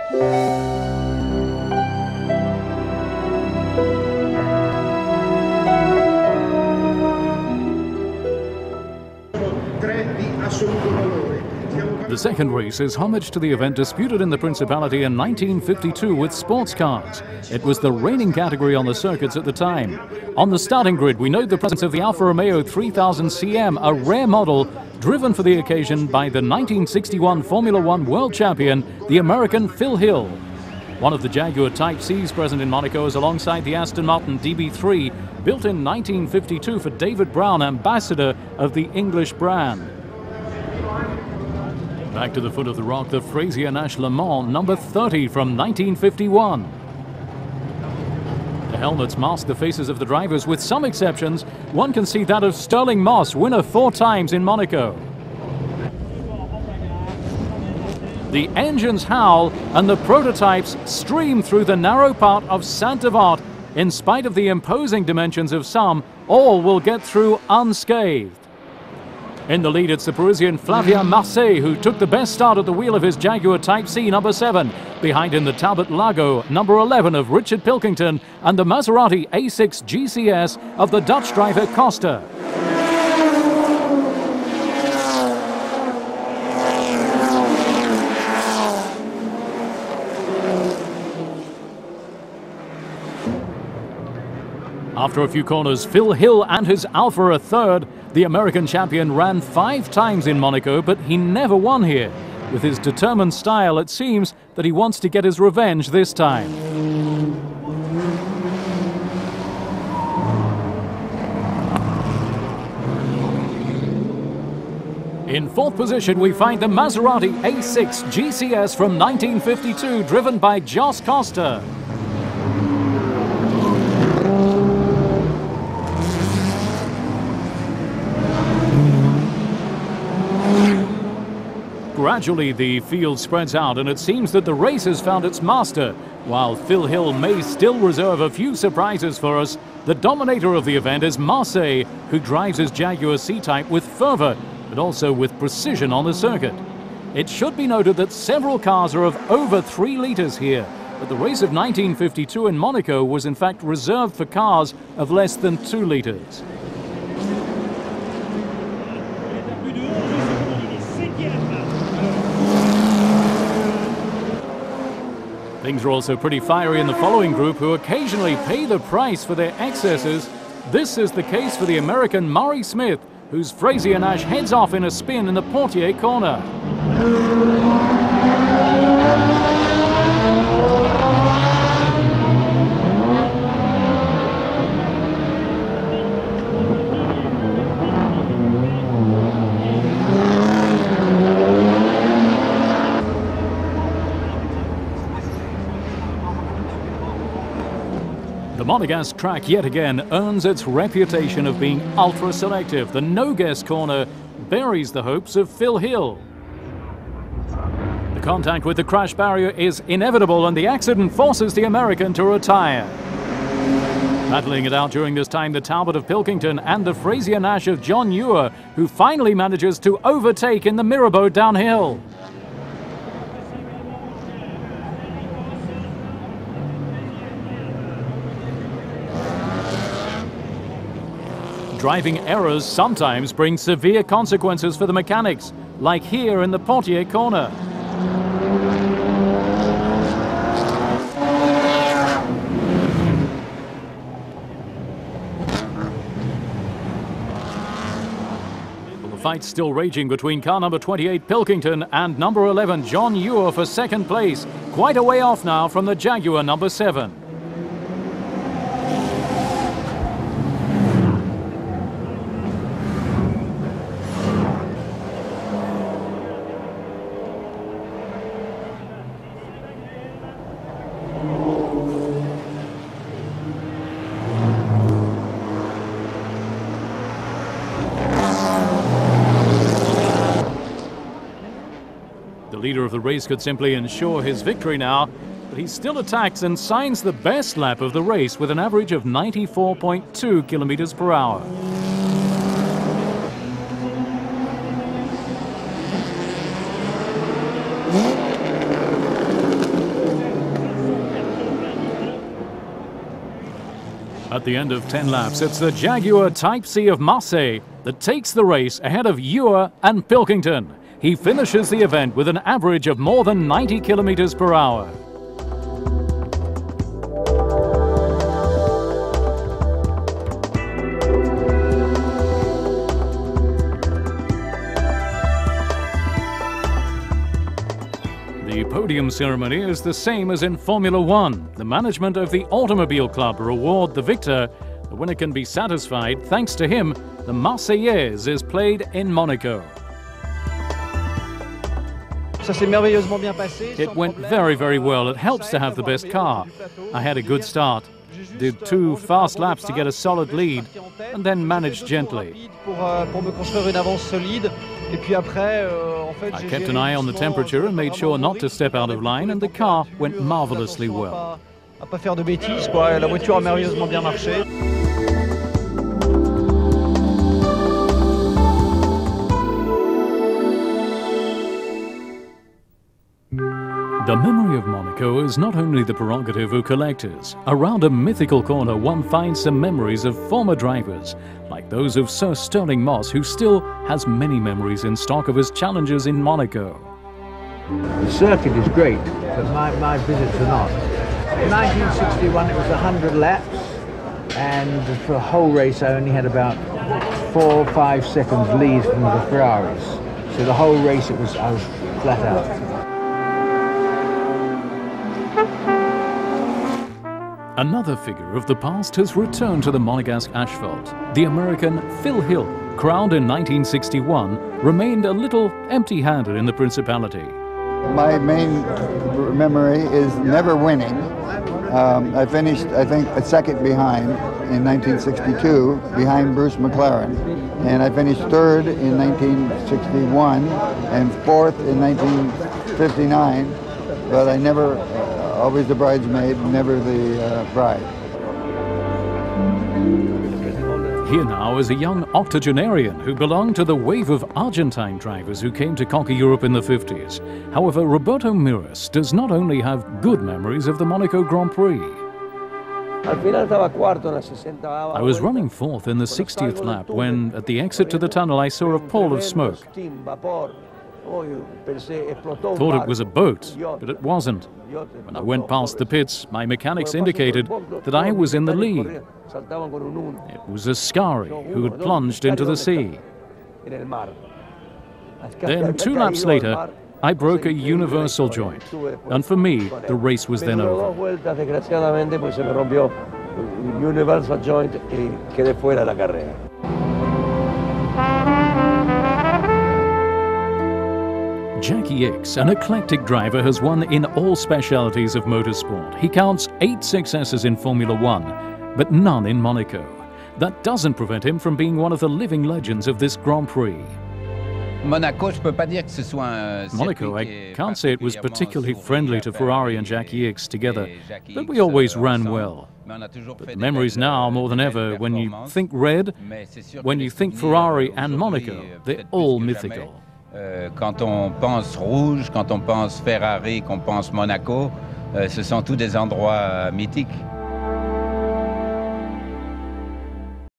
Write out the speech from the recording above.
The second race is homage to the event disputed in the Principality in 1952 with sports cars. It was the reigning category on the circuits at the time. On the starting grid, we note the presence of the Alfa Romeo 3000 CM, a rare model driven for the occasion by the 1961 Formula One world champion, the American Phil Hill. One of the Jaguar Type Cs present in Monaco is alongside the Aston Martin DB3, built in 1952 for David Brown, ambassador of the English brand. Back to the foot of the rock, the Frazier-Nash Le Mans, number 30 from 1951. The helmets mask the faces of the drivers, with some exceptions. One can see that of Sterling Moss, winner 4 times in Monaco. The engines howl and the prototypes stream through the narrow part of Saint-Avold. In spite of the imposing dimensions of some, all will get through unscathed. In the lead, it's the Parisian Flavien Marseille who took the best start at the wheel of his Jaguar Type C number 7. Behind him, the Talbot Lago number 11 of Richard Pilkington and the Maserati A6 GCS of the Dutch driver Costa. After a few corners, Phil Hill and his Alfa are third. The American champion ran 5 times in Monaco, but he never won here. With his determined style, it seems that he wants to get his revenge this time. In 4th position, we find the Maserati A6 GCS from 1952, driven by Jos Costa. Gradually, the field spreads out, and it seems that the race has found its master. While Phil Hill may still reserve a few surprises for us, the dominator of the event is Marseille, who drives his Jaguar C-Type with fervor, but also with precision on the circuit. It should be noted that several cars are of over 3 litres here, but the race of 1952 in Monaco was in fact reserved for cars of less than 2 litres. Things are also pretty fiery in the following group, who occasionally pay the price for their excesses. This is the case for the American Murray Smith, whose Frazier-Nash heads off in a spin in the Portier corner. The Monegasque track yet again earns its reputation of being ultra-selective. The no-guess corner buries the hopes of Phil Hill. The contact with the crash barrier is inevitable, and the accident forces the American to retire. Battling it out during this time, the Talbot of Pilkington and the Frazier-Nash of John Ewer, who finally manages to overtake in the Mirabeau downhill. Driving errors sometimes bring severe consequences for the mechanics, like here in the Portier corner. The fight's still raging between car number 28 Pilkington and number 11 John Ewer for second place, quite a way off now from the Jaguar number 7. The leader of the race could simply ensure his victory now, but he still attacks and signs the best lap of the race with an average of 94.2 kilometers per hour. At the end of 10 laps, it's the Jaguar Type C of Marseille that takes the race ahead of Ewer and Pilkington. He finishes the event with an average of more than 90 kilometers per hour. The podium ceremony is the same as in Formula One. The management of the Automobile Club reward the victor. The winner can be satisfied. Thanks to him, the Marseillaise is played in Monaco. It went very, very well. It helps to have the best car. I had a good start. Did 2 fast laps to get a solid lead and then managed gently. I kept an eye on the temperature and made sure not to step out of line, and the car went marvelously well. The memory of Monaco is not only the prerogative of collectors. Around a mythical corner, one finds some memories of former drivers, like those of Sir Stirling Moss, who still has many memories in stock of his challenges in Monaco. The circuit is great, but my visits are not. In 1961 it was 100 laps, and for the whole race I only had about 4 or 5 seconds lead from the Ferraris. So the whole race I was flat out. Another figure of the past has returned to the Monegasque asphalt. The American Phil Hill, crowned in 1961, remained a little empty-handed in the Principality. My main memory is never winning. I finished, I think, a second behind in 1962, behind Bruce McLaren. And I finished third in 1961 and fourth in 1959, but I never... always the bridesmaid, never the bride. Here now is a young octogenarian who belonged to the wave of Argentine drivers who came to conquer Europe in the 50s. However, Roberto Miras does not only have good memories of the Monaco Grand Prix. I was running fourth in the 60th lap when, at the exit to the tunnel, I saw a pall of smoke. Thought it was a boat, but it wasn't. When I went past the pits, my mechanics indicated that I was in the lead. It was Ascari who had plunged into the sea. Then 2 laps later, I broke a universal joint, and for me, the race was then over. Jackie Ickx, an eclectic driver, has won in all specialities of motorsport. He counts 8 successes in Formula One, but none in Monaco. That doesn't prevent him from being one of the living legends of this Grand Prix. Monaco, I can't say it was particularly friendly to Ferrari and Jackie Ickx together, but we always ran well. But the memories now, more than ever, when you think red, when you think Ferrari and Monaco, they're all mythical. Quand on pense rouge, quand on pense Ferrari, qu'on pense Monaco, ce sont tous des endroits mythiques.